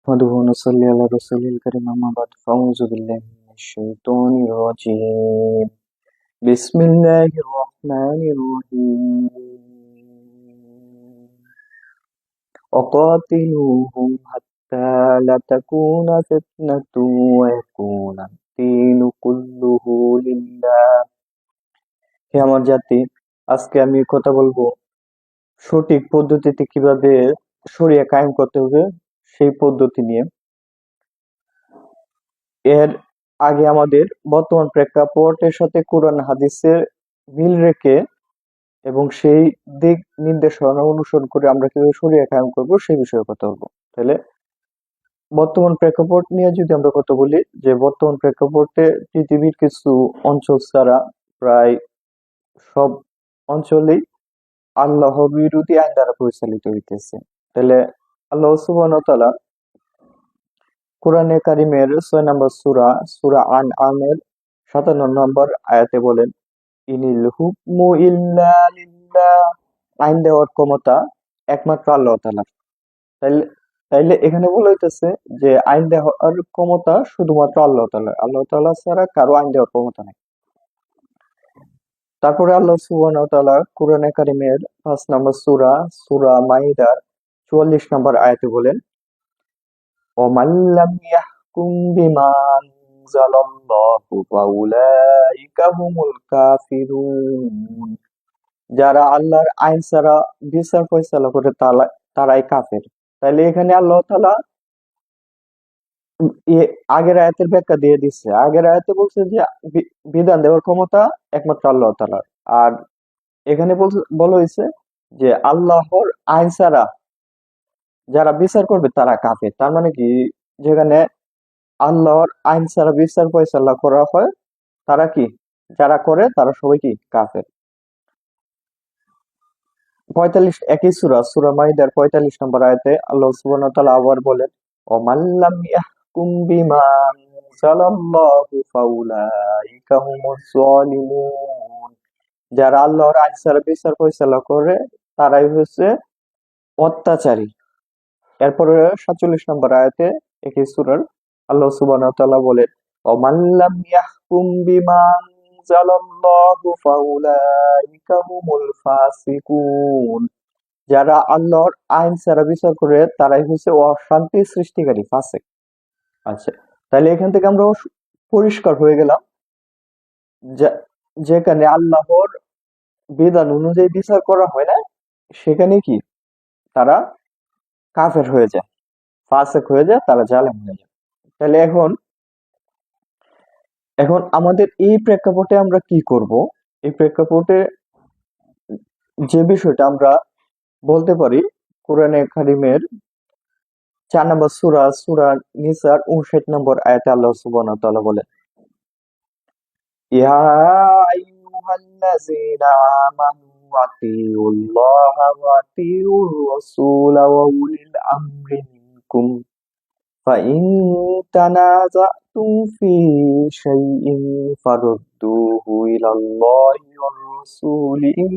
نحمده ونصلي على رسوله الكريم أما بعد فأعوذ بالله من الشيطان الرجيم بسم الله الرحمن الرحيم وقاتلوهم حتى لا تكون فتنة ويكون الدين كله لله হে আমার জাতি, আজকে আমি কথা বলবো সঠিক পদ্ধতিতে কিভাবে শরিয়া কায়েম করতে হবে সেই পদ্ধতি নিয়ে। এর আগে আমাদের বর্তমান প্রেক্ষাপটের সাথে কোরআন হাদিসের মিল রেখে এবং সেই দিক নির্দেশনা অনুসরণ করে আমরা কিভাবে শরিয়া কায়েম করবো সেই বিষয়ে কথা বলবো। তাহলে বর্তমান প্রেক্ষাপট নিয়ে যদি আমরা কথা বলি, যে বর্তমান প্রেক্ষাপটে পৃথিবীর কিছু অঞ্চল ছাড়া প্রায় সব অঞ্চলেই আল্লাহ বিরোধী আইন দ্বারা পরিচালিত হইতেছে। তাহলে আল্লাহ সুবহানাহু ওয়া তাআলা কোরআনে কারিমের 6 নম্বর সূরা আনআমের 57 নম্বর আয়াতে বলেন, ইনিল হুকমু ইল্লা লিল্লাহ, আইন দেওয়ার ক্ষমতা একমাত্র আল্লাহ তাআলার। তাইলে তাইলে এখানে বলা হইতেছে যে আইন দেওয়ার ক্ষমতা শুধুমাত্র আল্লাহ তাআলার, আল্লাহ তাআলা ছাড়া কারো আইন দেওয়ার ক্ষমতা নেই। তারপরে আল্লাহ সুবহানাহু ওয়া তাআলা কোরআনে কারিমের 5 নম্বর সূরা মাইদার 44 নম্বর আয়াতে বলেন, ومن لم يحكم بما أنزل الله فأولئك هم الكافرون, যারা আল্লাহর আইন ছাড়া বিচার ফয়সালা করে তারাই কাফের। তাহলে এখানে আল্লাহ তাআলা আগের আয়াতের ব্যাখ্যা দিয়ে দিচ্ছে। আগের আয়াতে বলছে যে বিধান দেওয়ার ক্ষমতা একমাত্র আল্লাহ তাআলার, আর এখানে বলা হয়েছে যে আল্লাহর আইন ছাড়া যারা বিচার করবে তারা কাফের। তার মানে কি, যেখানে আল্লাহর আইন ছাড়া বিচার ফয়সালা করা হয় তারা কি, যারা করে তারা সবাই কি কাফের। 45 একই সূরা মাইদার 45 নম্বর আয়াতে আল্লাহ সুবহানাহু ওয়া তাআলা আবার বলেন, ওমান লাম ইয়াহকুম বিমা আনজালাল্লাহু ফাউলাইকা হুমুজ জালিমুন, যারা আল্লাহর আইন ছাড়া বিচার ফয়সালা করে তারাই হচ্ছে অত্যাচারী। এরপরে 47 নম্বর আয়াতে একই সূরার আল্লাহ সুবহানাহু ওয়া তাআলা বলেন, ওমান লাম ইয়াহকুম বিমা আনজালাল্লাহু ফাউলাইকা হুমুল ফাসিকুন, যারা আল্লাহর আইন ছাড়া বিচার করে তারাই হচ্ছে অশান্তি সৃষ্টিকারী, ফাসিক। আচ্ছা, তাহলে এখান থেকে আমরা পরিষ্কার হয়ে গেলাম যেখানে আল্লাহর বিধান অনুযায়ী বিচার করা হয় না সেখানে কি তারা কাফের হয়ে যায়, ফাসিক হয়ে যায়, তারা জালেম হয়ে যায়। তাহলে এখন আমাদের এই প্রেক্ষাপটে আমরা কি করব? এই প্রেক্ষাপটে যে বিষয়টা আমরা বলতে পারি, কোরআনে কারিমের 4 নম্বর সূরা নিসার 59 নম্বর আয়াতে আল্লাহ সুবহানাহু ওয়া তাআলা বলেন, ইয়া আইয়ুহাল্লাযীনা আমানু আতিউল্লাহা ওয়া আতিউর রাসূলা ওয়া উলিল আমরি মিনকুম ফাইন তানাযাতুম ফি শাইইন ফারুদ্দুহু ইলাল্লাহি ওয়ার রাসূলি ইন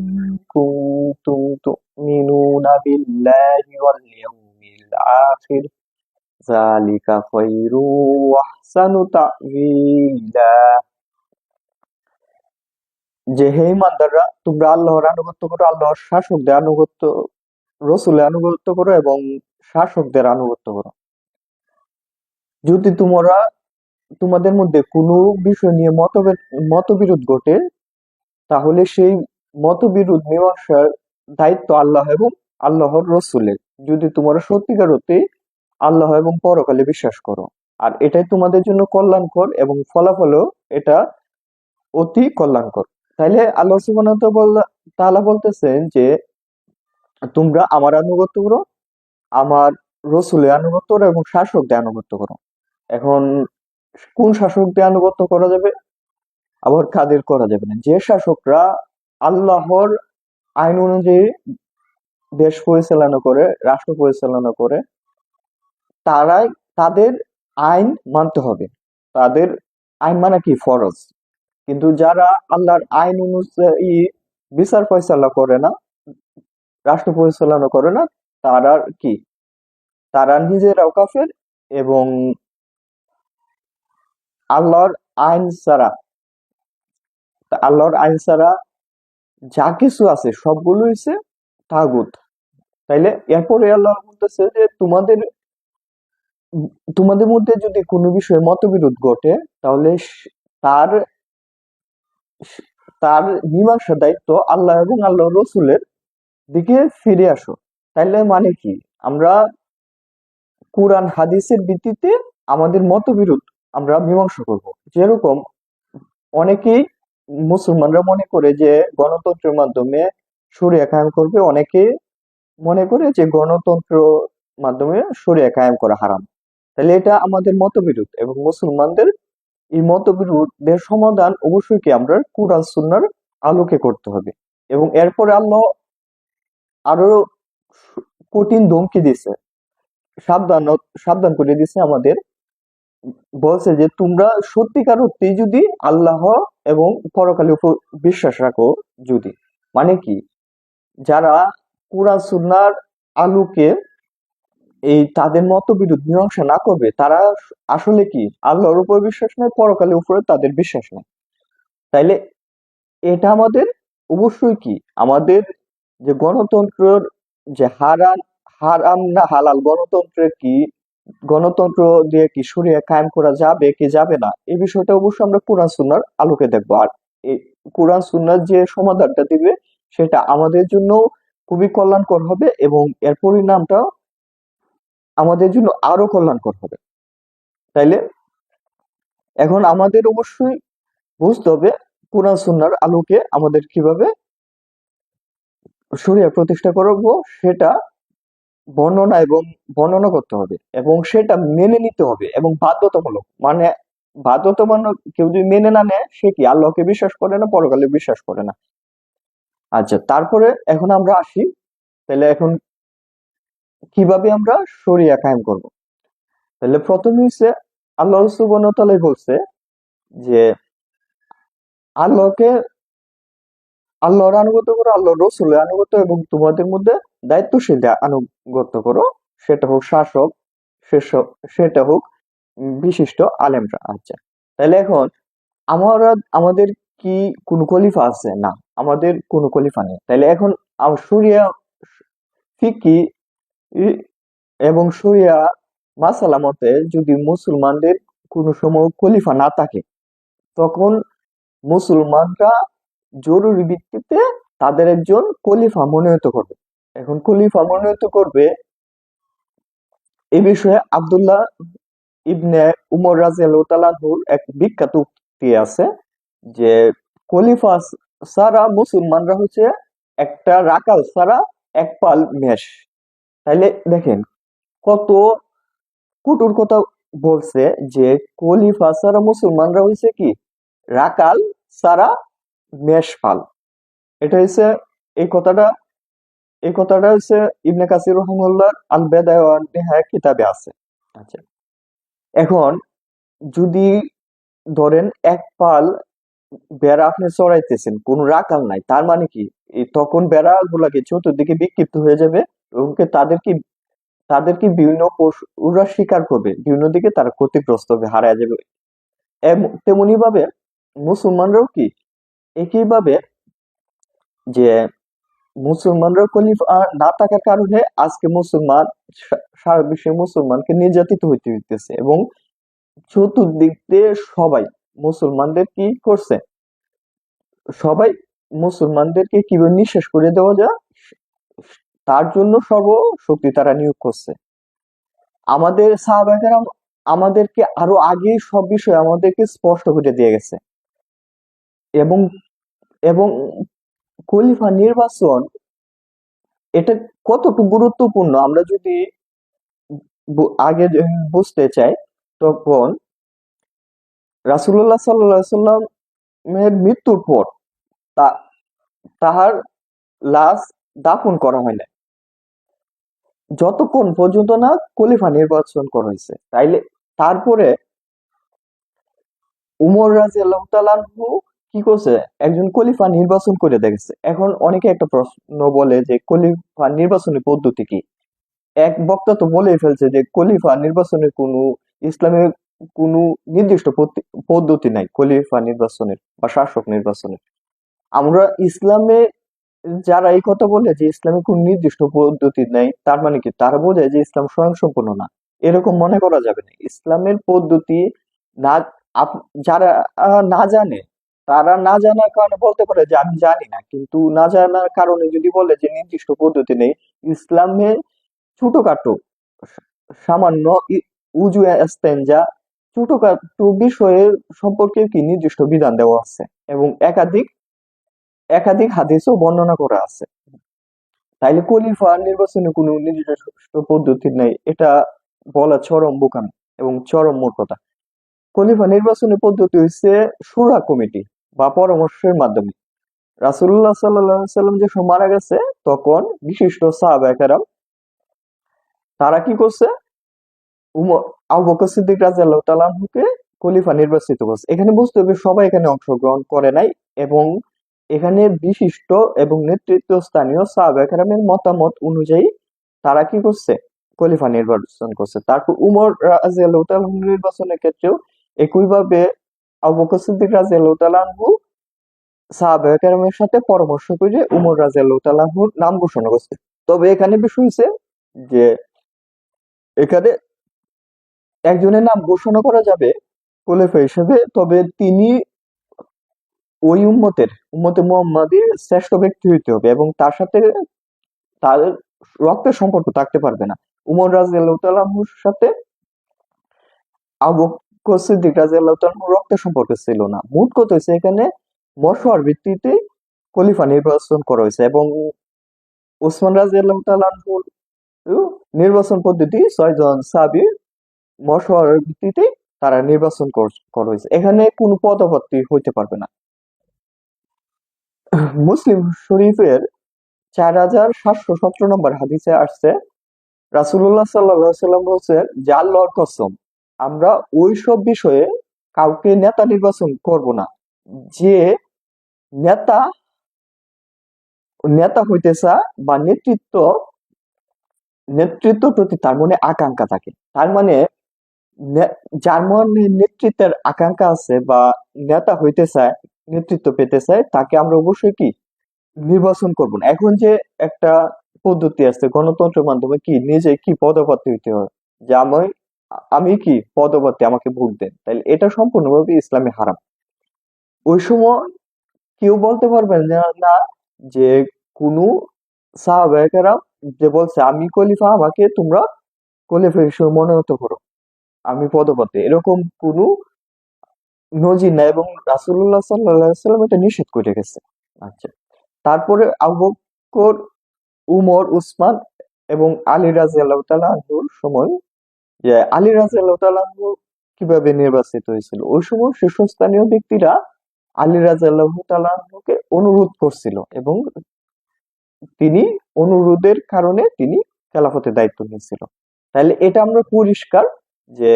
কুনতুম তু'মিনুনা বিল্লাহি ওয়াল ইয়াউমিল আখির যালিকা খায়রু ওয়া আহসানু তা'ওয়ীলা, যে হে ঈমানদাররা, তোমরা আল্লাহর আনুগত্য করো, আল্লাহর শাসকদের আনুগত্য, রাসূলের আনুগত্য করো এবং শাসকদের আনুগত্য করো। যদি তোমাদের মধ্যে কোনো বিষয় নিয়ে মতবিরোধ ঘটে, তাহলে সেই মতবিরোধ মীমাংসার দায়িত্ব আল্লাহ এবং আল্লাহর রাসূলের, যদি তোমরা সত্যিকার অর্থে আল্লাহ এবং পরকালে বিশ্বাস করো, আর এটাই তোমাদের জন্য কল্যাণকর এবং ফলাফলও এটা অতি কল্যাণকর। তাইলে আল্লাহ সুবহানাহু ওয়া তাআলা বলতেছেন যে তোমরা আমার আনুগত্য করো, আমার রাসূলের আনুগত্য করো এবং শাসকদের আনুগত্য করো। এখন কোন শাসকদের আনুগত্য করা যাবে, আবার কাদের করা যাবে না? যে শাসকরা আল্লাহর আইন অনুযায়ী দেশ পরিচালনা করে, রাষ্ট্র পরিচালনা করে, তাদের আইন মানতে হবে। তাদের আইন মানে কি, ফরজ। কিন্তু যারা আল্লাহর আইন অনুযায়ী বিচার ফয়সালা করে না, রাষ্ট্র পরিচালনা করে না, তারা কি, তারা নিজেরাও কাফের এবং আল্লাহর আইন ছাড়া আল্লাহর আইন ছাড়া যা কিছু আছে সবগুলো হচ্ছে তাগুত। তাইলে এরপরে আল্লাহ বলতেছে যে তোমাদের মধ্যে যদি কোনো বিষয়ে মতবিরোধ ঘটে, তাহলে তার তার মীমাংসার দায়িত্ব আল্লাহ এবং আল্লাহ রসুলের দিকে ফিরে আসো। তাইলে মানে কি, আমরা কোরআন হাদিসের ভিত্তিতে আমাদের মতবিরোধ আমরা মীমাংসা করব। যেরকম অনেকেই মুসলমানরা মনে করে যে গণতন্ত্রের মাধ্যমে শরিয়া কায়েম করবে, অনেকে মনে করে যে গণতন্ত্র মাধ্যমে শরিয়া কায়েম করা হারাম। তাহলে এটা আমাদের মতবিরোধ, এবং মুসলমানদের এই মতবিরোধের সমাধান অবশ্যই কি আমরা কুরআন সুন্নাহর আলোকে করতে হবে। এবং এরপরে আল্লাহ আরো কঠিন ধমকি দিছে, সাবধান সাবধান করে দিছে আমাদের। বলছে যে তোমরা সত্যিকার অর্থেই যদি আল্লাহ এবং পরকালের উপর বিশ্বাস রাখো, যদি মানে কি, যারা কুরআন সুন্নাহর আলোকে এই তাদের মতবিরোধ মীমাংসা না করবে, তারা আসলে কি আল্লাহর উপর বিশ্বাস নেই, পরকালের উপরে তাদের বিশ্বাস নেই। তাইলে এটা আমাদের অবশ্যই কি, আমাদের যে গণতন্ত্রের যে হারাম হারাম না হালাল, গণতন্ত্রের কি, গণতন্ত্র দিয়ে কি শরিয়া কায়েম করা যাবে কি যাবে না, এই বিষয়টা অবশ্যই আমরা কোরআন সুন্নাহর আলোকে দেখবো। আর এই কোরআন সুন্নাহ যে সমাধানটা দিবে সেটা আমাদের জন্য খুবই কল্যাণকর হবে, এবং এর পরিণামটা আমাদের জন্য আরো কল্যাণকর হবে। তাইলে এখন আমাদের অবশ্যই বুঝতে হবে কোরআন সুন্নাহর আলোকে আমাদের কিভাবে শরিয়া প্রতিষ্ঠা করব, সেটা বর্ণনা করতে হবে, এবং সেটা মেনে নিতে হবে, এবং বাধ্যতামূলক। মানে বাধ্যতামূলক, কেউ যদি মেনে না নেয় সে কি আল্লাহকে বিশ্বাস করে না, পরকালে বিশ্বাস করে না। আচ্ছা, তারপরে এখন আমরা আসি, তাহলে এখন কিভাবে আমরা শরিয়া কায়েম করব। তাহলে প্রথমে হচ্ছে আল্লাহ সুবহানাহু ওয়া তাআলা বলছে যে আল্লাহকে আল্লাহর আনুগত্য করো, আল্লাহর রসুলের আনুগত্য, এবং তোমাদের মধ্যে দায়িত্বশীলদের আনুগত্য করো, সেটা হোক শাসক, সেটা হোক বিশিষ্ট আলেমরা। আচ্ছা, তাহলে এখন আমরা আমাদের কি কোনো খলিফা আছে? না, আমাদের কোনো খলিফা নেই। তাহলে এখন শরিয়া ফিকি এবং শরিয়া মাসালা মতে যদি মুসলমানদের কোনো সময় খলিফা না থাকে, তখন মুসলমানরা জরুরি ভিত্তিতে তাদের একজন খলিফা মনোনীত করবে। এখন খলিফা মনোনীত করবে, এই বিষয়ে আব্দুল্লাহ ইবনে উমর রাদিয়াল্লাহু তাআলা আনহুর এক বিখ্যাত উক্তি আছে যে খলিফা ছাড়া মুসলমানরা হচ্ছে একটা রাকাল ছাড়া এক পাল মেষ। তাইলে দেখেন কত কঠোর কথা বলছে, যে খলিফা ছাড়া মুসলমানরা হয়েছে কি রাকাল ছাড়া মেষ পাল। এটা হচ্ছে এই কথাটা এই কথাটা হচ্ছে ইবনে কাসির রহিমাহুল্লাহ আল বেদায়া ওয়ান নিহায়া কিতাবে আছে। আচ্ছা, এখন যদি ধরেন এক পাল বেড়া আপনি চড়াইতেছেন, কোন রাখাল নাই, তার মানে কি তখন বেড়া গুলাকে চতুর্দিকে বিক্ষিপ্ত হয়ে যাবে, এবং তাদেরকে বিভিন্ন পশুরা শিকার করবে, বিভিন্ন দিকে তারা ক্ষতিগ্রস্ত হবে, হারায় যাবে। তেমনি ভাবে মুসলমানরাও কি একইভাবে, যে মুসলমানরা খলিফা না থাকার কারণে আজকে মুসলমান সারা বিশ্বে মুসলমানকে নির্যাতিত হইতে হইতেছে, এবং চতুর্দিক দিয়ে সবাই মুসলমানদের কি করছে, সবাই মুসলমানদেরকে কিভাবে নিঃশেষ করে দেওয়া যায় তার জন্য সর্বশক্তি তারা নিয়োগ করছে। আমাদের সাহাবায়ে কেরাম আমাদেরকে আরো আগে সব বিষয় আমাদেরকে স্পষ্ট করে দিয়ে গেছে, এবং এবং খলিফা নির্বাচন এটা কতটুকু গুরুত্বপূর্ণ আমরা যদি আগে বুঝতে চাই, তখন রাসূলুল্লাহ সাল্লাল্লাহু আলাইহি সাল্লামের মৃত্যুর পর তাহার লাশ দাফন করা হয় না, যতক্ষণ পর্যন্ত না খলিফা নির্বাচন করা হয়েছে। তাইলে তারপরে উমর রাদিয়াল্লাহু তাআলা আনহু কি করছে, একজন খলিফা নির্বাচন করে দেখেছে। এখন অনেকে একটা প্রশ্ন বলে যে খলিফা নির্বাচনের পদ্ধতি কি। এক বক্তা তো বলেই ফেলছে যে খলিফা নির্বাচনের ইসলামের কোনো নির্দিষ্ট পদ্ধতি নাই খলিফা নির্বাচনের বা শাসক নির্বাচনের। আমরা ইসলামে যারা এই কথা বলে যে ইসলামের কোন নির্দিষ্ট পদ্ধতি নাই, তার মানে কি তারা বোঝায় যে ইসলাম স্বয়ংসম্পূর্ণ না। এরকম মনে করা যাবে না। ইসলামের পদ্ধতি না, যারা না জানে, তারা না জানার কারণে বলতে পারে যে আমি জানি না, কিন্তু না জানার কারণে যদি বলে যে নির্দিষ্ট পদ্ধতি নেই, ইসলামে ছোটখাটো সামান্য উজু ইস্তেঞ্জা ছোটখাটো বিষয়ের সম্পর্কে কি নির্দিষ্ট বিধান দেওয়া আছে, এবং একাধিক একাধিক হাদিসও বর্ণনা করা আছে। তাইলে খলিফা নির্বাচনে কোনো নির্দিষ্ট পদ্ধতি নেই, এটা বলা চরম বোকামি এবং চরম মূর্খতা। খলিফা নির্বাচনের পদ্ধতি হচ্ছে শুরা কমিটি বা পরামর্শের মাধ্যমে। রাসূলুল্লাহ সাল্লাল্লাহু আলাইহি সাল্লাম যখন মারা গেছে, তখন বিশিষ্ট সাহাবায়ে কেরাম তারা কি করছে, উমর আবু বকর সিদ্দিক রাদিয়াল্লাহু তাআলা আনহুকে খলিফা নির্বাচিত করছে। এখানে বুঝতে হবে সবাই এখানে অংশগ্রহণ করে নাই, এবং এখানে বিশিষ্ট এবং নেতৃত্বস্থানীয় সাহাবায়ে কেরামের মতামত অনুযায়ী তারা কি করছে, খলিফা নির্বাচন করছে। তারপর উমর রাদিয়াল্লাহু তাআলা আনহু নির্বাচনের ক্ষেত্রেও একইভাবে আবু বকর সিদ্দিক রাদিয়াল্লাহু তাআলা আনহু সাহাবায়ে কেরামের সাথে পরামর্শ করে উমর রাদিয়াল্লাহু তাআলা আনহুর নাম ঘোষণা করছে। তবে এখানে বিষয় হচ্ছে যে এখানে একজনের নাম ঘোষণা করা যাবে খলিফা হিসেবে, তবে তিনি ওই উম্মতে মুহাম্মাদীর শ্রেষ্ঠ ব্যক্তি হইতে হবে, এবং তার সাথে তার রক্তের সম্পর্ক থাকতে পারবে না। উমর রাদিয়াল্লাহু তাআলা আনহুর সাথে আবু বকর সিদ্দিক রাদিয়াল্লাহু তাআলা আনহুর রক্তের সম্পর্ক ছিল না। মোট কথা হচ্ছে এখানে মশওয়ার ভিত্তিতে খলিফা নির্বাচন করা হয়েছে, এবং উসমান রাদিয়াল্লাহু তাআলা আনহুর নির্বাচন পদ্ধতি 6 জন সাহাবীর মশওয়ারার ভিত্তিতে তারা নির্বাচন করা হয়েছে। এখানে কোনো পদপ্রার্থী হইতে পারবে না। মুসলিম শরীফের 4717 নম্বর হাদিসে আসছে, রাসূলুল্লাহ সাল্লাল্লাহু আলাইহি সাল্লাম বলছেন যে আল্লাহর কসম, আমরা ওইসব বিষয়ে কাউকে নেতা নির্বাচন করব না যে নেতা নেতা হইতে চায় বা নেতৃত্ব প্রতি তার মনে আকাঙ্ক্ষা থাকে। তার মানে যার মনে নেতৃত্বের আকাঙ্ক্ষা আছে বা নেতা হইতে চায়, নেতৃত্ব পেতে চায়, তাকে আমরা অবশ্যই কি নির্বাচন করব না। এখন যে একটা পদ্ধতি আছে গণতন্ত্রের মাধ্যমে কি নিজে কি পদপ্রার্থী হইতে হয়, যে আমি কি পদপ্রার্থী, আমাকে ভোট দেন, তাইলে এটা সম্পূর্ণভাবে ইসলামে হারাম। ওই সময় কেউ বলতে পারবে না না যে কোনো সাহাবায়ে কেরাম যে বলছে আমি খলিফা, আমাকে তোমরা খলিফা হিসেবে মনোনীত করো, আমি পদপ্রার্থী, এরকম কোনো নজির নাই, এবং রাসূলুল্লাহ সাল্লাল্লাহু আলাইহি সাল্লাম এটা নিষেধ করে গেছে। আচ্ছা, তারপরে আবু বকর, উমর, উসমান এবং আলী রাদিয়াল্লাহু তাআলা আনহুর সময়, যে আলী রাদিয়াল্লাহু তাআলা আনহু কিভাবে নির্বাচিত হয়েছিল, ওই সময় শীর্ষস্থানীয় ব্যক্তিরা আলী রাদিয়াল্লাহু তাআলা আনহুকে অনুরোধ করছিল, এবং তিনি অনুরোধের কারণে তিনি খেলাফতের দায়িত্ব নিয়েছিল। তাহলে এটা আমরা পরিষ্কার যে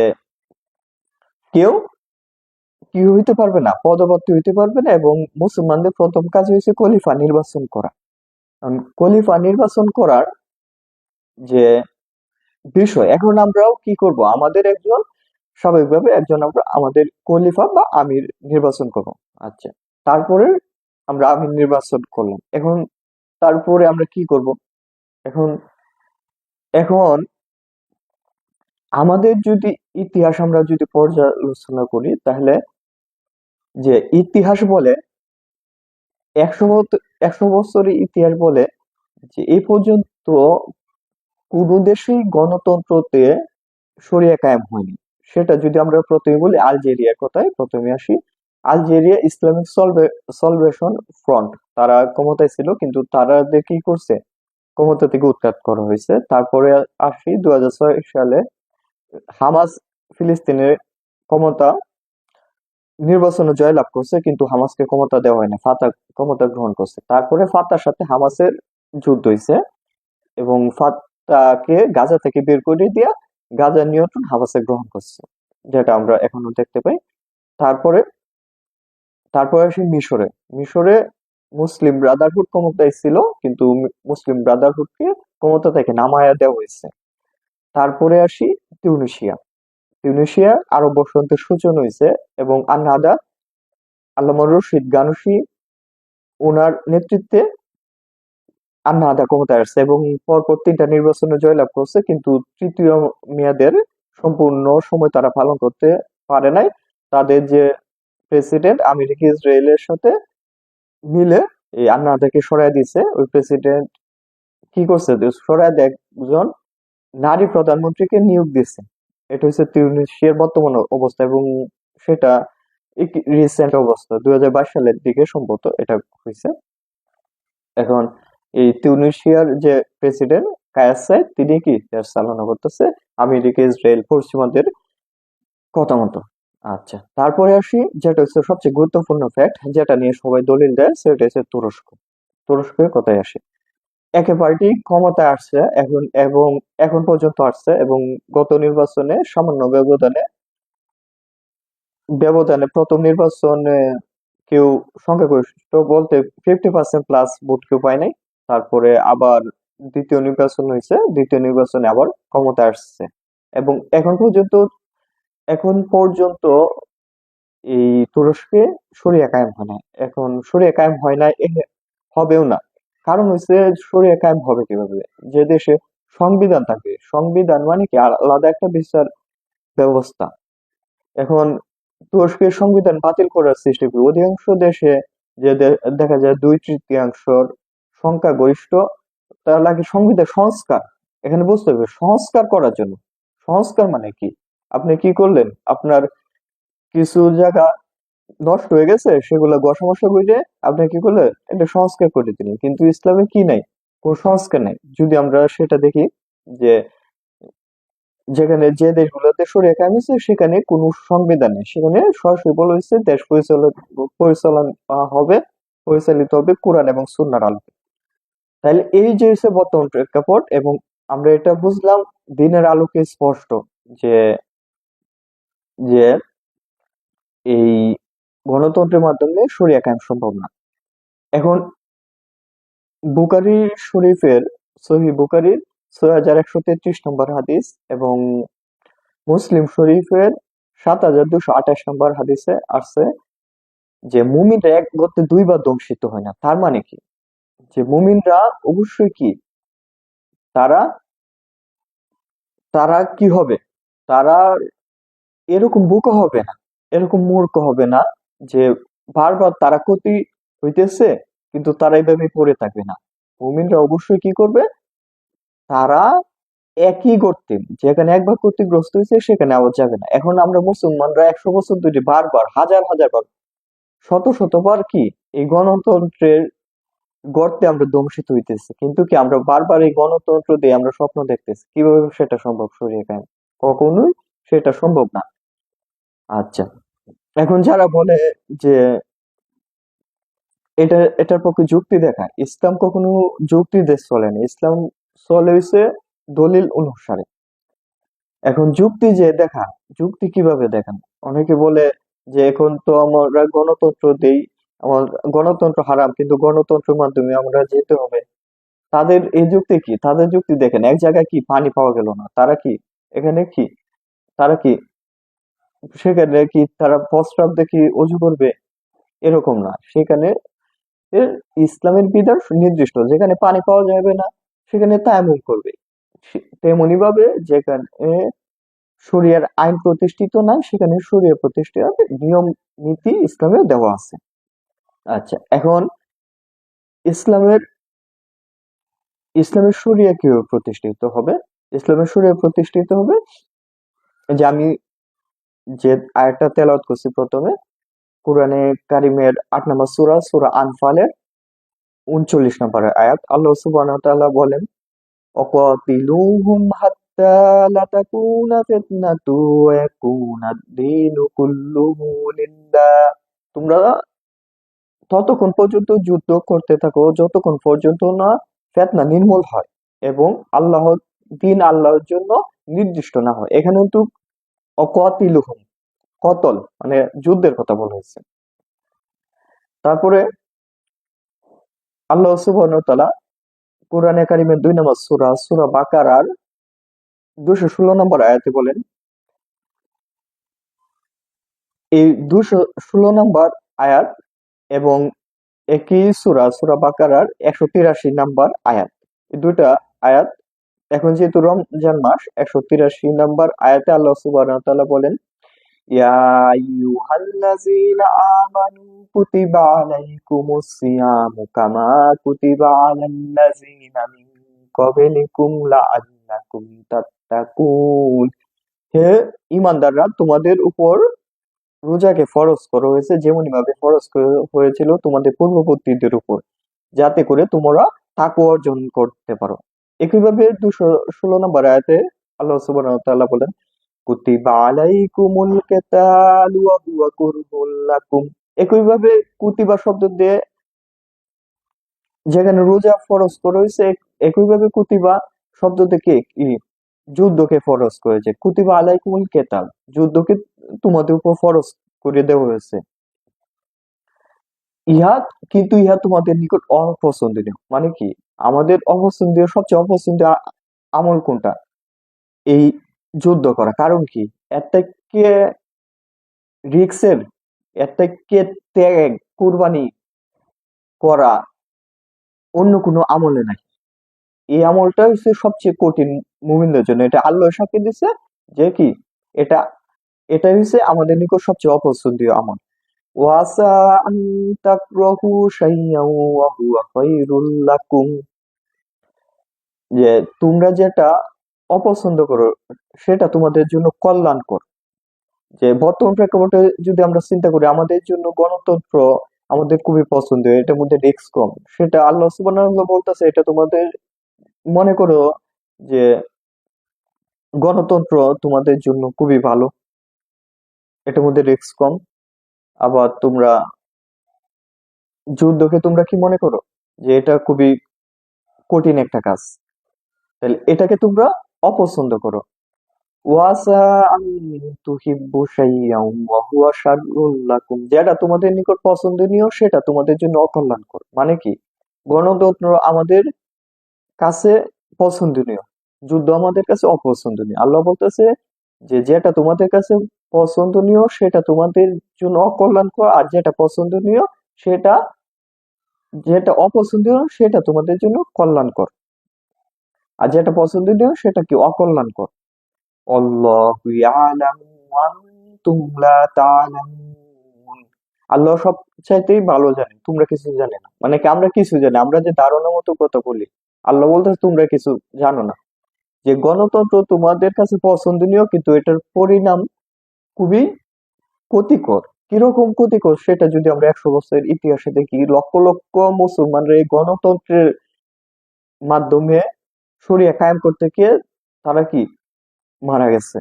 কেউ কি হইতে পারবে না, পদপ্রার্থী হইতে পারবে না, এবং মুসলমানদের প্রথম কাজ হয়েছে খলিফা নির্বাচন করা। কারণ খলিফা নির্বাচন করার যে বিষয়, এখন আমরাও কি করব, স্বাভাবিকভাবে আমরা আমাদের খলিফা বা আমির নির্বাচন করব। আচ্ছা, তারপরে আমরা আমির নির্বাচন করলাম। এখন তারপরে আমরা কি করব? এখন এখন আমাদের যদি ইতিহাস আমরা যদি পর্যালোচনা করি, তাহলে যে ইতিহাস বলে 100 বছরের ইতিহাস বলে যে এই পর্যন্ত কোনো দেশেই গণতন্ত্রতে শরিয়া কায়েম হয়নি। সেটা যদি আমরা প্রথমে বলি, আলজেরিয়ার কথায় প্রথমে আসি। আলজেরিয়া ইসলামিক সলভেশন ফ্রন্ট, তারা ক্ষমতায় ছিল, কিন্তু তারাদের কি করছে, ক্ষমতা থেকে উৎখাত করা হয়েছে। তারপরে আসি 2006 সালে হামাস ফিলিস্তিনের ক্ষমতা নির্বাচনে জয়লাভ করছে, কিন্তু হামাসকে ক্ষমতা দেওয়া হয়নি, ফাতা ক্ষমতা গ্রহণ করছে। তারপরে ফাতার সাথে হামাসের যুদ্ধ হয়েছে, এবং ফাতাকে গাজা থেকে বের করে দিয়া গাজার নিয়ন্ত্রণ হামাসে গ্রহণ করছে, যেটা আমরা এখনো দেখতে পাই। তারপরে তারপরে আসি মিশরে। মিশরে মুসলিম ব্রাদারহুড ক্ষমতায় ছিল, কিন্তু মুসলিম ব্রাদারহুডকে ক্ষমতা থেকে নামায়া দেওয়া হয়েছে। তারপরে আসি তিউনিসিয়া। তিউনিসিয়া আরব বসন্তের সূচনা হয়েছে এবং আন্নাহাদা আল্লামা রশিদ গানুসি ওনার নেতৃত্বে আন্নাহাদা ক্ষমতায় আসছে এবং পরপর 3টা নির্বাচনে জয়লাভ করছে, কিন্তু তৃতীয় মেয়াদের সম্পূর্ণ সময় তারা পালন করতে পারে নাই। তাদের যে প্রেসিডেন্ট আমেরিকা ইসরায়েলের সাথে মিলে এই আন্নাহাদাকে সরায় দিছে। ওই প্রেসিডেন্ট কি করছে, যে সরায় দিয়ে একজন নারী প্রধানমন্ত্রীকে নিয়োগ দিছে। এটা হচ্ছে তিউনিসিয়ার বর্তমান অবস্থা এবং সেটা রিসেন্ট অবস্থা 2022 সালের দিকে সম্ভবত এটা হয়েছে। এখন এই তিউনিসিয়ার যে প্রেসিডেন্ট কায়েস সাইদ তিনি কি দেশ চালনা করতেছে আমেরিকা ইসরায়েল পশ্চিমাদের কথা মতো। আচ্ছা, তারপরে আসি যেটা হচ্ছে সবচেয়ে গুরুত্বপূর্ণ ফ্যাক্ট, যেটা নিয়ে সবাই দলিল দেয়, সেটা হচ্ছে তুরস্ক। তুরস্কের কথায় আসে। একে পার্টি ক্ষমতায় আসছে এখন এবং এখন পর্যন্ত আসছে এবং গত নির্বাচনে সামান্য ব্যবধানে ব্যবধানে প্রথম নির্বাচনে কেউ সংখ্যাগরিষ্ঠ বলতে 50% প্লাস ভোট কেউ পায় নাই। তারপরে আবার দ্বিতীয় নির্বাচন হয়েছে, দ্বিতীয় নির্বাচনে আবার ক্ষমতায় আসছে এবং এখন পর্যন্ত এই তুরস্কে শরিয়া কায়েম হয় না। এখন শরিয়া কায়েম হয় না, হবেও না। কারণ হচ্ছে শরিয়া কায়েম হবে কিভাবে, যে দেশে সংবিধান থাকে, সংবিধান মানে কি আলাদা একটা বিচার ব্যবস্থা। এখন তুরস্কের সংবিধান বাতিল করার চেষ্টা করি অধিকাংশ দেশে, যে দেখা যায় 2/3 সংখ্যাগরিষ্ঠ, তার লাগে সংবিধান সংস্কার। এখানে বুঝতে হবে সংস্কার করার জন্য। সংস্কার মানে কি, আপনি কি করলেন, আপনার কিছু জায়গা নষ্ট হয়ে গেছে সেগুলো গসামসা করে আপনি কি করলেন, এটা সংস্কার করে দিলেন। কিন্তু ইসলামে কি নাই, কোন সংস্কার নাই। যদি আমরা সেটা দেখি যে যেখানে যে দেশগুলোতে শরিয়া কায়েম হয়েছে সেখানে কোনো সংবিধান নেই, সেখানে সরাসরি বলা হয়েছে দেশ পরিচালন হবে, পরিচালিত হবে কোরআন এবং সুন্নাহর আলোকে। তাহলে এই যে হচ্ছে বর্তমান প্রেক্ষাপট এবং আমরা এটা বুঝলাম দিনের আলোকে স্পষ্ট যে যে এই গণতন্ত্রের মাধ্যমে শরিয়া কায়েম সম্ভব না। এখন বুখারী শরীফের সহিহ বুখারীর 6133 নম্বর হাদিস এবং মুসলিম শরীফের 7228 নম্বর হাদিসে আসছে যে মুমিনরা এক গর্তে দুইবার দংশিত হয় না। তার মানে কি, যে মুমিনরা অবশ্যই কি, তারা তারা কি হবে, তারা এরকম বোকা হবে না, এরকম মূর্খ হবে না যে বারবার তারা ক্ষতি হইতেছে কিন্তু তারা এইভাবে পড়ে থাকবে না। মুমিনরা অবশ্যই কি করবে, তারা একই গর্তে, যেখানে একবার ক্ষতিগ্রস্ত হয়েছে সেখানে আবার যাবে না। এখন আমরা মুসলমানরা 100 বছর ধরে বারবার হাজার হাজার বার শত শতবার কি এই গণতন্ত্রের গর্তে আমরা দংশিত হইতেছি, কিন্তু কি আমরা বারবার এই গণতন্ত্র দিয়ে আমরা স্বপ্ন দেখতেছি, কিভাবে সেটা সম্ভব শরীরে কায়েম? কখনোই সেটা সম্ভব না। আচ্ছা, এখন যারা বলে যে এটার পক্ষে যুক্তি দেখায়, ইসলাম কখনো যুক্তি দিয়ে চলে না, ইসলাম চলে হইছে দলিল অনুসারে। এখন যুক্তি যে দেখা, যুক্তি কিভাবে দেখান, অনেকে বলে যে এখন তো আমরা গণতন্ত্র দেই, আমার গণতন্ত্র হারাম কিন্তু গণতন্ত্রের মাধ্যমে আমরা যেতে হবে। তাদের এই যুক্তি কি, তাদের যুক্তি দেখেন, এক জায়গায় কি পানি পাওয়া গেল না, তারা কি এখানে কি, তারা কি সেখানে কি তারা প্রস্রাব দেখি অজু করবে? এরকম না, সেখানে এর ইসলামের বিধান নির্দিষ্ট, যেখানে পানি পাওয়া যাবে না সেখানে তায়াম্মুম করবে। তেমনি ভাবে যেখানে শরিয়ার আইন প্রতিষ্ঠিত না সেখানে শরিয়া প্রতিষ্ঠিত হবে, নিয়ম নীতি ইসলামে দেওয়া আছে। আচ্ছা, এখন ইসলামের ইসলামের শরিয়া কিভাবে প্রতিষ্ঠিত হবে? ইসলামের শরিয়া প্রতিষ্ঠিত হবে যে আমি যে আয়াতটা তেলাওয়াত করছি প্রথমে, কোরআনে কারিমের 8 নম্বর সূরা, সূরা আনফালের 39 নম্বর আয়াত। আল্লাহ সুবহানাহু ওয়া তাআলা বলেন, وقاتلوهم حتى لا تكون فتنة ويكون الدين كله لله। তোমরা ততক্ষণ পর্যন্ত যুদ্ধ করতে থাকো যতক্ষণ পর্যন্ত না ফিতনা নির্মূল হয় এবং দিন আল্লাহর জন্য নির্দিষ্ট না হয়। এখানে কিন্তু অকাতিলুহুম, কতল মানে যুদ্ধের কথা বলা হয়েছে। তারপরে আল্লাহ সুবহানাহু ওয়া তাআলা কোরআনে কারিমের 2 নম্বর সূরা, সূরা বাকারার 216 নম্বর আয়াতে বলেন, এই 216 নম্বর আয়াত এবং একই সূরা বাকারার 183 নম্বর আয়াত, এই দুইটা আয়াত। এখন যেহেতু রমজান মাস, 183 নম্বর আয়াতে আল্লাহ সুবহানাহু ওয়া তাআলা বলেন, ইয়া আইয়ুহাল্লাযীনা আমানু কুতিবা আলাইকুমুস সিয়ামু কামা কুতিবা আলাল্লাযীনা মিন ক্বাবলিকুম লাআল্লাকুম তাত্তাকুন। হে ঈমানদাররা, তোমাদের উপর রোজাকে ফরজ করা হয়েছে যেমনি ভাবে ফরজ হয়েছিল তোমাদের পূর্ববর্তীদের উপর, যাতে করে তোমরা তাকওয়া অর্জন করতে পারো। একইভাবে 216 নম্বর আয়াতে আল্লাহ সুবহানাহু ওয়া তাআলা বলেন, কুতিবা আলাইকুমুল কিতালু ওয়া হুয়া কুরহুল লাকুম। একইভাবে কুতিবা শব্দ দিয়ে যেখানে রোজা ফরজ করা হয়েছে, একইভাবে কুতিবা শব্দ থেকে কি যুদ্ধকে ফরজ করেছে। কুতিবা আলাইকুমুল কেতাল, যুদ্ধকে তোমাদের উপর ফরজ করে দেওয়া হয়েছে। ইহা কিন্তু ইহা তোমাদের নিকট অপছন্দনীয়। মানে কি, আমাদের অপছন্দীয়, সবচেয়ে অপছন্দীয় আমল কোনটা? এই যুদ্ধ করা। কারণ কি, এর থেকে রিক্সের, এর থেকে ত্যাগ, কুরবানি করা অন্য কোনো আমলে নাই। এই আমলটা হচ্ছে সবচেয়ে কঠিন মুমিনদের জন্য। এটা আল্লাহ সাক্ষী দিচ্ছে যে কি, এটা এটা হচ্ছে আমাদের নিকট সবচেয়ে অপছন্দীয় আমল। ওয়াসা আন তাকরাহু শাইয়ান ওয়া হুয়া খায়রুল লাকুম। যে তোমরা যেটা অপছন্দ করো সেটা তোমাদের জন্য কল্যাণকর। যে বর্তমান প্রেক্ষাপটে যদি আমরা চিন্তা করি, আমাদের জন্য গণতন্ত্র আমাদের খুবই পছন্দের, এটার মধ্যে রিস্ক কম। সেটা আল্লাহ সুবহানাহু ওয়া তাআলা বলতেছে, এটা তোমাদের, মনে করো যে গণতন্ত্র তোমাদের জন্য খুবই ভালো, এটার মধ্যে রিস্ক কম। আবার তোমরা যুদ্ধকে তোমরা কি মনে করো যে এটা খুবই কঠিন একটা কাজ, তাহলে এটাকে তোমরা অপছন্দ করো। ওয়াসা আন তুহিব্বু শাইয়ান ওয়া হুয়া শাররুল লাকুম। যেটা তোমাদের নিকট পছন্দনীয় সেটা তোমাদের জন্য অকল্যাণকর। মানে কি, গণতন্ত্র আমাদের কাছে পছন্দনীয়, যুদ্ধ আমাদের কাছে অপছন্দনীয়। আল্লাহ বলতেছে যে যেটা তোমাদের কাছে পছন্দনীয় সেটা তোমাদের জন্য অকল্যাণকর, আর যেটা পছন্দনীয় সেটা, যেটা অপছন্দনীয় সেটা তোমাদের জন্য কল্যাণকর, আর যেটা পছন্দনীয় সেটা কি অকল্যাণকর। আল্লাহু ইয়ালামু ওয়া আনতুম লা তা'লামুন। আল্লাহ সব চাইতেই ভালো জানে, তোমরা কিছু জানে না। মানে কি, আমরা কিছু জানি, আমরা যে ধারণা মতো কথা বলি, আল্লাহ বলতেছে তোমরা কিছু জানো না। যে গণতন্ত্র তোমাদের কাছে পছন্দনীয়, কিন্তু এটার পরিণাম খুবই ক্ষতিকর। কিরকম ক্ষতিকর সেটা যদি আমরা 100 বছরের ইতিহাসে দেখি, লক্ষ লক্ষ মুসলমানরা এই গণতন্ত্রের মাধ্যমে শরিয়া কায়েম করতে গিয়ে তারা কি মারা গেছে।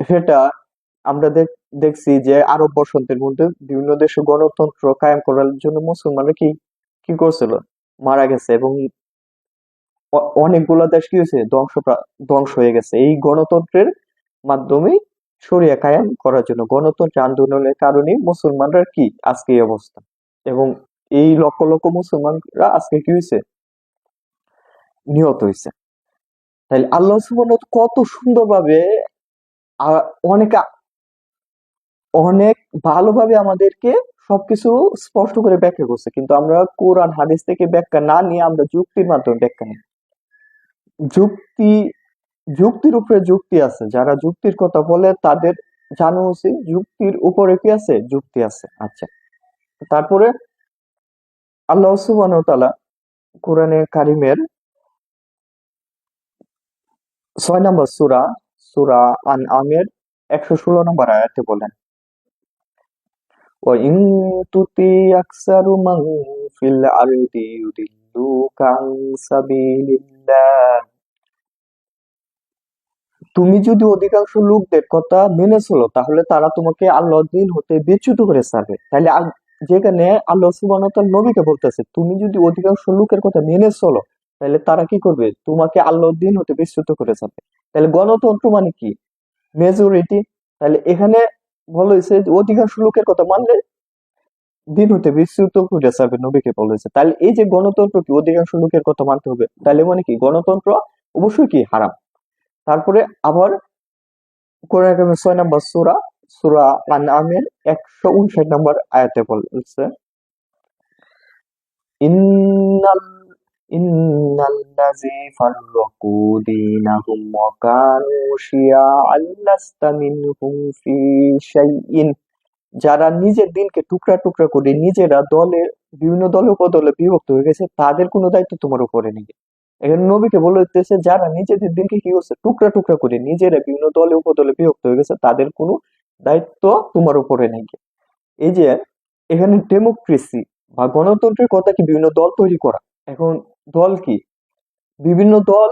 সেটা আমরা দেখছি যে আরব বসন্তের মধ্যে বিভিন্ন দেশে গণতন্ত্র কায়েম করার জন্য মুসলমানরা কি কি করছিল, মারা গেছে। এবং অনেকগুলো দেশ কি হয়েছে, ধ্বংস হয়ে গেছে এই গণতন্ত্রের মাধ্যমে। শরিয়া কায়েম করার জন্য গণতন্ত্র আন্দোলনের কারণে মুসলমানরা কি আজকে এই অবস্থা। এবং এই লক্ষ লক্ষ মুসলমানরা আজকে কি হয়েছে, নিহত হয়েছে। তাইলে আল্লাহ সুবহানাহু ওয়া তাআলা কত সুন্দরভাবে, আ- অনেক অনেক ভালোভাবে আমাদেরকে সবকিছু স্পষ্ট করে ব্যাখ্যা করছে, কিন্তু আমরা কোরআন হাদিস থেকে ব্যাখ্যা না নিয়ে আমরা যুক্তির মাধ্যমে ব্যাখ্যা নিই। যুক্তি, যুক্তির উপরে যুক্তি আছে, যারা যুক্তির কথা বলে তাদের জানা উচিত যুক্তির উপরে কি আছে, যুক্তি আছে। আচ্ছা, তারপরে আল্লাহ সুবহানাহু ওয়া তাআলা কোরআনে কারিমের 6 নম্বর সূরা, সূরা আনআমের 116 নম্বর আয়াতে বলেন, وَإِن تُطِيعْ أَكْثَرَ مَن فِي الْأَرْضِ يُضِلُّوكَ عَن سَبِيلِ اللَّهِ। তুমি যদি অধিকাংশ লোকদের কথা মেনে চলো, তাহলে তারা তোমাকে আল্লাহর দিন হতে বিচ্যুত করে ছাড়বে। তাহলে যেখানে আল্লাহ সুবহানাহু ওয়া তাআলা নবীকে বলতেছে, তুমি যদি অধিকাংশ লোকের কথা মেনে চলো, তাহলে তারা কি করবে, তোমাকে আল্লাহর দিন হতে বিচ্যুত করে ছাড়বে। তাহলে গণতন্ত্র মানে কি, মেজরিটি। তাহলে এখানে বলা হয়েছে যে অধিকাংশ লোকের কথা মানলে দিন হতে বিচ্যুত করে ছাড়বে, নবীকে বলেছে। তাহলে এই যে গণতন্ত্র কি অধিকাংশ লোকের কথা মানতে হবে, তাহলে মানে কি গণতন্ত্র অবশ্যই কি হারাম। তারপরে আবার কোরআন কারিমের 6 নম্বর সূরা সূরা আনআমের 159 নম্বর আয়াতে বলছে, ইন্নাল ইন্নাল্লাযী ফাররাকু দীনাহুম ওয়া কানু শিয়া'আন লাস্তা মিনহুম ফী শাইইন। যারা নিজের দিনকে টুকরা টুকরা করে নিজেরা বিভিন্ন দলে উপদলে বিভক্ত হয়ে গেছে, তাদের কোনো দায়িত্ব তোমার উপরে নেই। এখানে নবীকে বলতেছে যারা নিজেদের দিনকে কি করছে টুকরা টুকরা করে নিজেরা বিভিন্ন দলে উপদলে বিভক্ত হয়ে গেছে, তাদের কোনো দায়িত্ব তোমার উপরে নেই। এই যে এখানে ডেমোক্রেসি বা গণতন্ত্রের কথা কি বিভিন্ন দল তৈরি করা। এখন দল কি বিভিন্ন দল,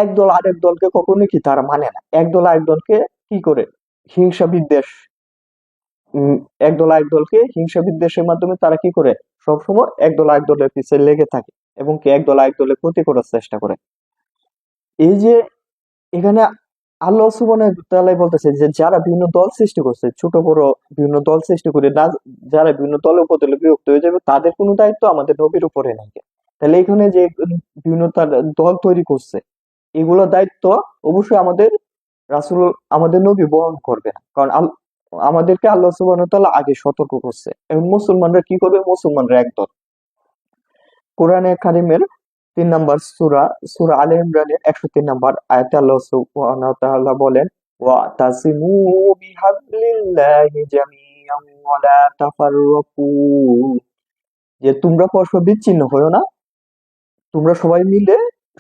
এক দল আরেক দলকে কখনো কি তারা মানে না, এক দল আরেক দলকে কি করে হিংসা বিদ্বেষ, উম, একদল আরেক দলকে হিংসা বিদ্বেষের মাধ্যমে তারা কি করে সবসময় একদল আরেক দলের পিছে লেগে থাকে এবং কি একদল আরেক দলের ক্ষতি করার চেষ্টা করে। এই যে এখানে আল্লাহ সুবহানাহু ওয়া তাআলা বলতেছে যে যারা বিভিন্ন দল সৃষ্টি করছে, ছোট বড় বিভিন্ন দল সৃষ্টি করে না, যারা বিভিন্ন দলে উপদলে বিভক্ত হয়ে যাবে, তাদের কোনো দায়িত্ব আমাদের নবীর উপরে নাই। তাহলে এখানে যে বিভিন্ন দল তৈরি করছে, এগুলোর দায়িত্ব অবশ্যই রাসূল আমাদের নবী বহন করবে না, কারণ আমাদেরকে আল্লাহ সুবহানাহু ওয়া তাআলা আগে সতর্ক করছে। এখন মুসলমানরা কি করবে? মুসলমানরা একদল। কোরআনে কারিমের 3 নম্বর সূরা সূরা আলে ইমরানের 103 নম্বর আয়াতে আল্লাহ সুবহানাহু ওয়া তাআলা বলেন, ওয়াতাসিমু বিহাবলিল্লাহি জামিআন ওয়া লা তাফাররাকু, যে তোমরা পরস্পর বিচ্ছিন্ন হয়ো না, তোমরা সবাই মিলে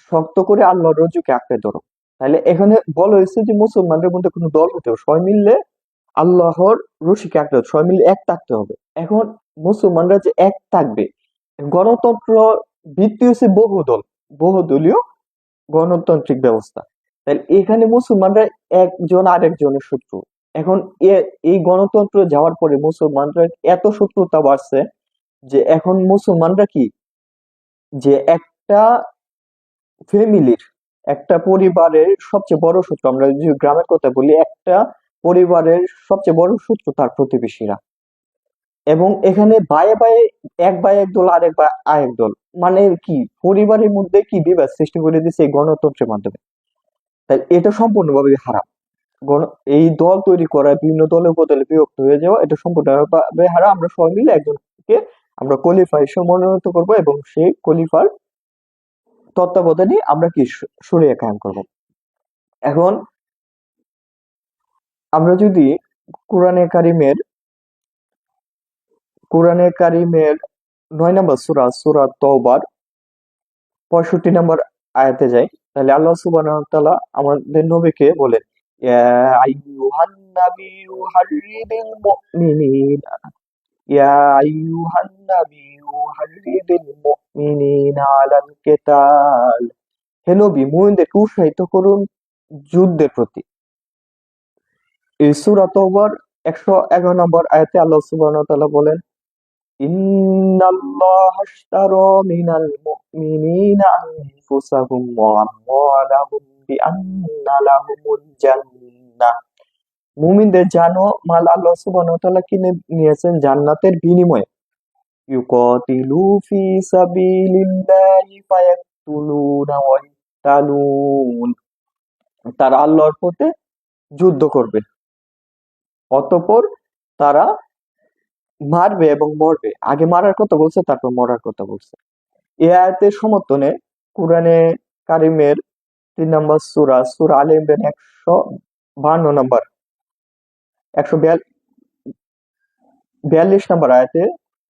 শক্ত করে আল্লাহর রজ্জুকে আঁকড়ে ধরো। তাহলে এখানে বলা হয়েছে যে মুসলমানদের মধ্যে কোনো দল হতে হবে, সবাই মিললে আল্লাহর রশিকে আঁকড়ে ধরো, সবাই মিলে এক থাকতে হবে। এখন মুসলমানরা যে এক থাকবে, গণতন্ত্র ভিত্তি হচ্ছে বহুদলীয় গণতান্ত্রিক ব্যবস্থা। তাহলে এখানে মুসলমানরা একজন আরেকজনের শত্রু। এখন এই গণতন্ত্র যাওয়ার পরে মুসলমানরা এত শত্রুতা বাড়ছে যে এখন মুসলমানরা কি, যে একটা ফ্যামিলির, একটা পরিবারের সবচেয়ে বড় শত্রু, আমরা যদি গ্রামের কথা বলি, একটা পরিবারের সবচেয়ে বড় শত্রু তার প্রতিবেশীরা। এবং এখানে বায়ে বায়ে, এক ভাই এক দল আরেক ভাই আরেক দল, মানে কি পরিবারের মধ্যে কি বিবাদ সৃষ্টি করে দিচ্ছে এই গণতন্ত্রের মাধ্যমে। তাই এটা সম্পূর্ণভাবে হারাম। গণ এই দল তৈরি করা, বিভিন্ন দলে উপদলে বিভক্ত হয়ে যাওয়া, এটা সম্পূর্ণভাবে হারাম। আমরা সবাই মিলে একজনকে আমরা খলিফা হিসেবে মনোনীত করবো এবং সেই খলিফার তত্ত্বাবধানে আমরা কি শরিয়া কায়েম করব। এখন আমরা যদি কোরআনে কারিমের কোরআনে কারিমের 9 নম্বর সূরা সূরা তওবার 65 নম্বর আয়াতে যাই, তাহলে আল্লাহ সুবহানাহু ওয়া তাআলা আমাদের নবীকে বলেন, ইয়া আইয়ুহান নাবিয়্যু হাররিদিল মুমিনিনা ইয়া আইয়ুহান নাবিয়্যু হাররিদিল মুমিনিনা আলাল কিতাল। হে নবী, মুমিনদেরকে উৎসাহিত করুন যুদ্ধের প্রতি। এই সূরা তওবার 111 নম্বর আয়াতে আল্লাহ সুবহানাহু ওয়া তাআলা বলেন, ইন্নাল্লাহা আশতারা মিনাল মুমিনিনা আনফুসাহুম ওয়া আমওয়ালাহুম বিআন্না লাহুমুল জান্নাহ। মুমিনদের জান ও মাল আল্লাহ সুবহানাহু ওয়া তাআলা কিনে নিয়েছেন জান্নাতের বিনিময়ে। ইউকাতিলু ফি সাবিলিল্লাহি ফায়াকতুলুনা ওয়া ইয়ুকতালুন। তারা আল্লাহর পথে যুদ্ধ করবে, অতঃপর তারা মারবে এবং মরবে। আগে মারার কথা বলছে, তারপর মরার কথা বলছে। এই আয়াতের সমর্থনে কোরআনে কারিমের 3 নম্বর সূরা সূরা আলে ইমরান 152 নম্বর 142 নম্বর আয়াতে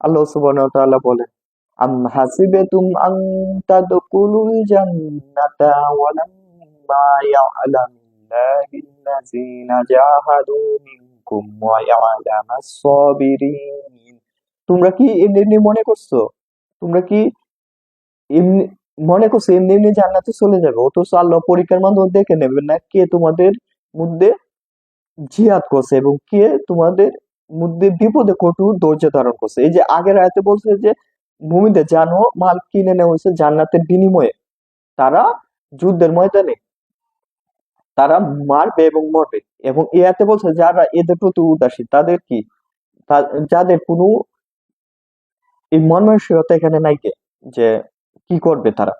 আল্লাহ সুবহানাহু ওয়া তাআলা বলেন, আম হাসিবাতুম আন তাদখুলুল জান্নাতা ওয়া লাম্মা ইয়া'লামিল্লাহিল্লাযীনা জাহাদু মিনকুম ওয়া ইয়া'লামাস সাবিরিন। তোমরা কি এমনি এমনি মনে করছো, তোমরা কি এমনি মনে করছো এমনি এমনি জান্নাতে চলে যাবে, অথচ আল্লাহ পরীক্ষার মাধ্যমে দেখে নেবেন না কে তোমাদের মধ্যে জিহাদ করছে এবং কে তোমাদের মধ্যে বিপদে কঠোর ধৈর্য ধারণ করছে। এই যে আগের আয়াতে বলছে যে মুমিনদের জানো মাল কিনে নেওয়া হয়েছে জান্নাতের বিনিময়ে, তারা যুদ্ধের ময়দানে তারা মারবে এবং মরবে। এবং এই আয়াতে বলছে যারা এদের প্রতি উদাসীন, তাদের কি, যাদের কোনো এই মন মানসিকতা এখানে নাই, যে কি করবে তারা।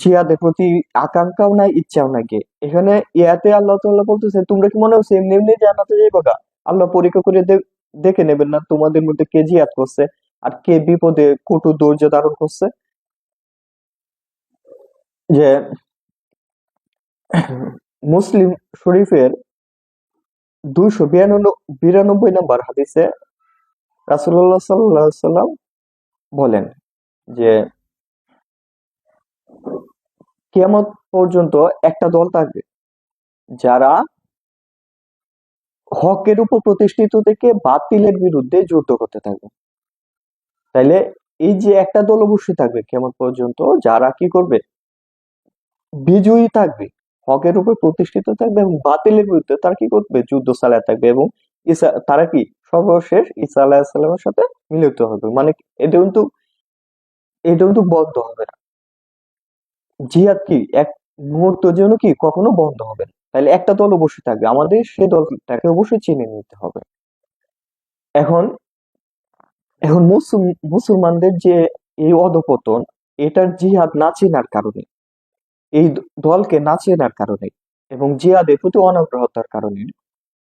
জিহাদের প্রতি আকাঙ্ক্ষাও নাই, ইচ্ছাও নাই। কে এখানে ইয়াতে আল্লাহ তাআলা বলতেছে, তোমরা কি মনে হচ্ছে এমনি এমনি জান্নাতে যাইবা গা? আল্লাহ পরীক্ষা করে দেখে নেবেন না তোমাদের মধ্যে কে জিহাদ করছে আর কে বিপদে কটু ধৈর্য ধারণ করছে। যে মুসলিম শরীফের 292 নম্বর হাদিসে রাসূলুল্লাহ সাল্লাল্লাহু আলাইহি সাল্লাম বলেন যে কিয়ামত পর্যন্ত একটা দল থাকবে যারা হকের উপর প্রতিষ্ঠিত থেকে বাতিলের বিরুদ্ধে যুদ্ধ করতে থাকবে। তাইলে এই যে একটা দল অবশ্যই থাকবে কিয়ামত পর্যন্ত, যারা কি করবে, বিজয়ী থাকবে, হকের উপর প্রতিষ্ঠিত থাকবে এবং বাতিলের বিরুদ্ধে তারা কি করবে, যুদ্ধ চালাতে থাকবে। এবং তারা কি সর্বশেষ ঈসা আলাইহিস সালামের সাথে মিলিত হবে। মানে এটা কিন্তু বন্ধ হবে না। জিহাদ কি এক মুহূর্তের জন্য কি কখনো বন্ধ হবে না। তাহলে একটা দল অবশ্যই থাকবে, আমাদের সেই দলটাকে অবশ্যই চিনে নিতে হবে। এখন এখন মুসলমানদের যে এই অধঃপতন, এটার জিহাদ না চেনার কারণে, এই দলকে না চেনার কারণে এবং জিহাদের প্রতি অনাগ্রহতার কারণে।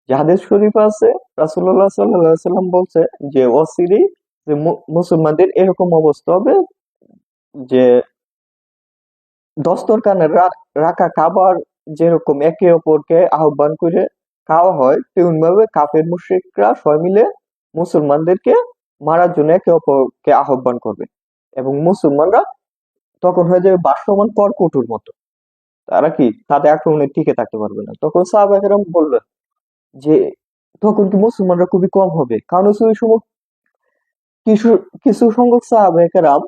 যে হাদিস শরীফ আছে, রাসূলুল্লাহ সাল্লাল্লাহু আলাইহি সাল্লাম বলছে যে অচিরেই যে মুসলমানদের এরকম অবস্থা হবে যে দস্তরখানে রাখা খাবার যেরকম একে অপরকে আহ্বান করে খাওয়া হয়, তেমন ভাবে কাফের মুশরিকরা সবাই মিলে মুসলমানদেরকে মারার জন্য একে অপরকে আহ্বান করবে। এবং মুসলমানরা তখন হয়ে যাবে বাষ্পমান কর্কটের মতো, তারা কি তাদের আক্রমণে টিকে থাকতে পারবে না। তখন সাহাবায়ে কেরাম বললেন যে তখন কি মুসলমানরা খুবই কম হবে, কারণ হচ্ছে ওই সময় কিছু কিছু সংখ্যক সাহাবায়ে কেরাম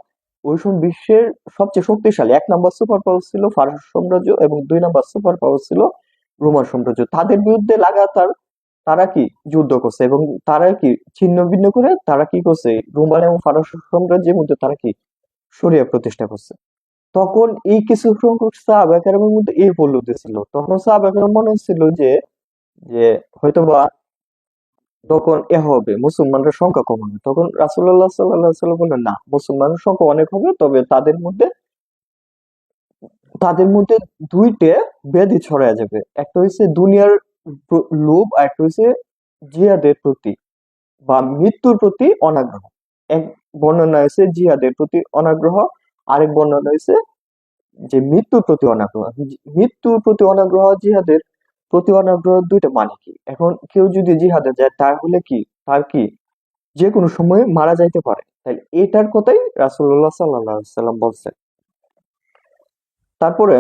ওই সময় বিশ্বের সবচেয়ে শক্তিশালী 1 নম্বর সুপার পাওয়ার ছিল ফারস সাম্রাজ্য এবং 2 নম্বর সুপার পাওয়ার ছিল রোমান সাম্রাজ্য। তাদের বিরুদ্ধে লাগাতার তারা কি যুদ্ধ করছে এবং তারা কি ছিন্ন ভিন্ন করে তারা কি করছে, রোমান এবং ফারস সাম্রাজ্যের মধ্যে তারা কি শরিয়া প্রতিষ্ঠা করছে। তখন এই কিছু সংখ্যক সাহাবায়ে কেরামের মধ্যে এই প্রলুব্ধি ছিল। তখন সাহাবায়ে কেরাম মনে হচ্ছিল যে যে হয়তোবা তখন হবে মুসলমানদের সংখ্যা কম হবে। তখন রাসূলুল্লাহ সাল্লাল্লাহু আলাইহি ওয়াসাল্লাম বললেন, না, মুসলমানের সংখ্যা অনেক হবে, তবে তাদের মধ্যে দুইটা ব্যাধি ছড়ায় যাবে। একটা হচ্ছে দুনিয়ার লোভ, আর একটা হচ্ছে জিহাদের প্রতি বা মৃত্যুর প্রতি অনাগ্রহ। এক বর্ণনা হয়েছে জিহাদের প্রতি অনাগ্রহ, আরেক বর্ণনা হয়েছে যে মৃত্যুর প্রতি অনাগ্রহ। মৃত্যুর প্রতি অনাগ্রহ, জিহাদের প্রতি অনাগ্রহ, দুইটা মানে কি? এখন কেউ যদি জিহাদে যায় তাহলে কি তার কি যে কোনো সময় মারা যাইতে পারে। তাই এটার কথাই রাসূলুল্লাহ সাল্লাল্লাহু আলাইহি সাল্লাম বলছেন। তারপরে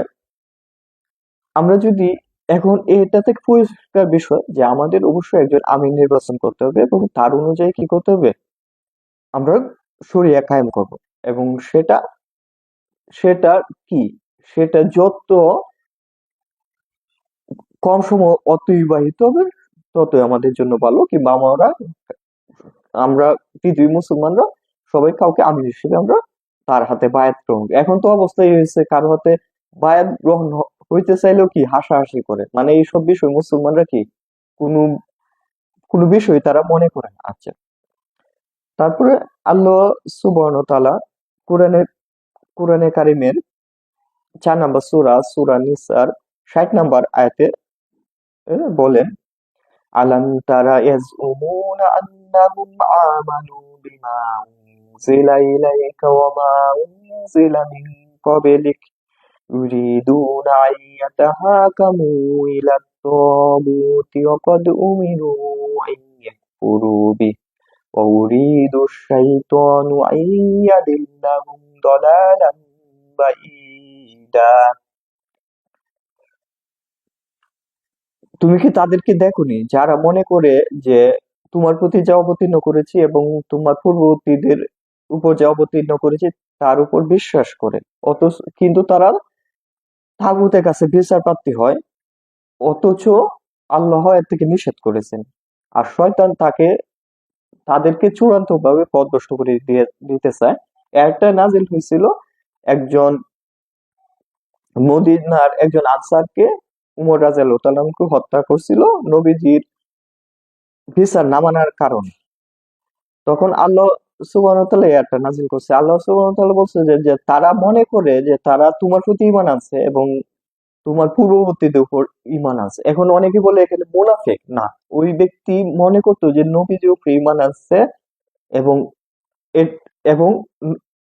আমরা যদি এখন এটা থেকে পরিষ্কার বিষয় যে আমাদের অবশ্যই একজন আমির নির্বাচন করতে হবে এবং তার অনুযায়ী কি করতে হবে, আমরা শরিয়া কায়েম করব। এবং সেটা সেটা কি সেটা যত কম সময় অতিবাহিত হবে ততই আমাদের জন্য ভালো। কিংবা আমরা পৃথিবী মুসলমানরা সবাই কাউকে আমির হিসেবে আমরা তার হাতে বায়াত গ্রহণ করি। এখন তো অবস্থা এই হয়েছে, কারো হাতে বায়াত গ্রহণ হইতে চাইলেও কি হাসাহাসি করে, মানে এইসব বিষয় মুসলমানরা কি কোনো কোনো বিষয় তারা মনে করে না। আচ্ছা, তারপরে আল্লাহ সুবহানাহু ওয়া তাআলা কোরআনে কোরআনে কারিমের 4 নম্বর সূরা নিসার 60 নম্বর আয়াতে বলেন, আলাম তারা ইয়াজউমুনা আন্নাহুম আমানু বিমা উনজিলা ইলাইকা ওয়া মা উনজিলা মিন ক্বাবলিক ইউরিদুনা আন ইয়াতাহাকামু ইলা তাগুতি ওয়া ক্বাদ উমিরু আন ইয়াকফুরু বিহি ওয়া ইউরিদু আশ-শাইতানু আন ইয়াদিল্লাহুম দালালান বাঈদা। তুমি কি তাদেরকে দেখোনি যারা মনে করে যে তোমার প্রতি যা অবতীর্ণ করেছি এবং তোমার পূর্ববর্তীদের উপর যা অবতীর্ণ করেছি তার উপর বিশ্বাস করে, অথচ কিন্তু তারা তাগুতের কাছে বিচার প্রার্থী হয়, অথচ আল্লাহ এর থেকে নিষেধ করেছেন। আর শয়তান তাদেরকে চূড়ান্ত ভাবে পথভ্রষ্ট করে দিতে চায়। একটা নাজিল হয়েছিল একজন মদিনার একজন আনসারকে উমর রাদিয়াল্লাহু তাআলা আনহু হত্যা করছিল নবীজির বিচার না মানার কারণে। তখন আল্লাহ সুবহানাহু ওয়া তাআলা এই আয়াতটা নাযিল করছে। আল্লাহ সুবহানাহু ওয়া তাআলা বলছে যে তারা মনে করে যে তারা তোমার প্রতি ঈমান আনছে এবং তোমার পূর্ববর্তীদের উপর ঈমান আনছে। এখন অনেকে বলে এখানে মুনাফিক। না, ওই ব্যক্তি মনে করতো যে নবীজির উপরে ঈমান আনছে এবং এর- এবং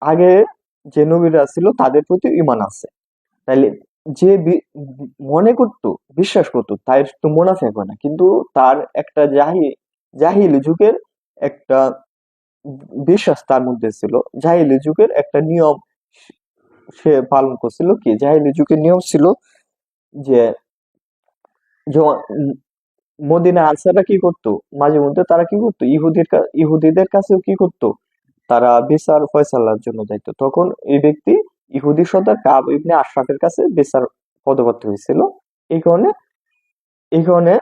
আগে যে নবীরা ছিল তাদের প্রতি ঈমান আছে। তাইলে যে মনে করতো, বিশ্বাস করতো, তাই তো মুনাফিক হয় না। কিন্তু তার একটা জাহিলি যুগের একটা বিশ্বাস তার মধ্যে ছিল। জাহিলি যুগের একটা নিয়ম সে পালন করছিল। কি জাহিলি যুগের নিয়ম ছিল যে মদিনা আনসাররা কি করতো, মাঝে মধ্যে তারা কি করতো, ইহুদিদের কাছেও কি করতো, তারা বিচার ফয়সালার জন্য যাইতো। তখন এই ব্যক্তি ইহুদি সর্দার কাব ইবনে আশরাফের কাছে বিচার পদবর্তী হয়েছিল। এই কারণে এই কারণে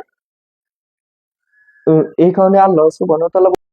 এই কারণে আল্লাহ সুবহানাহু ওয়া তাআলা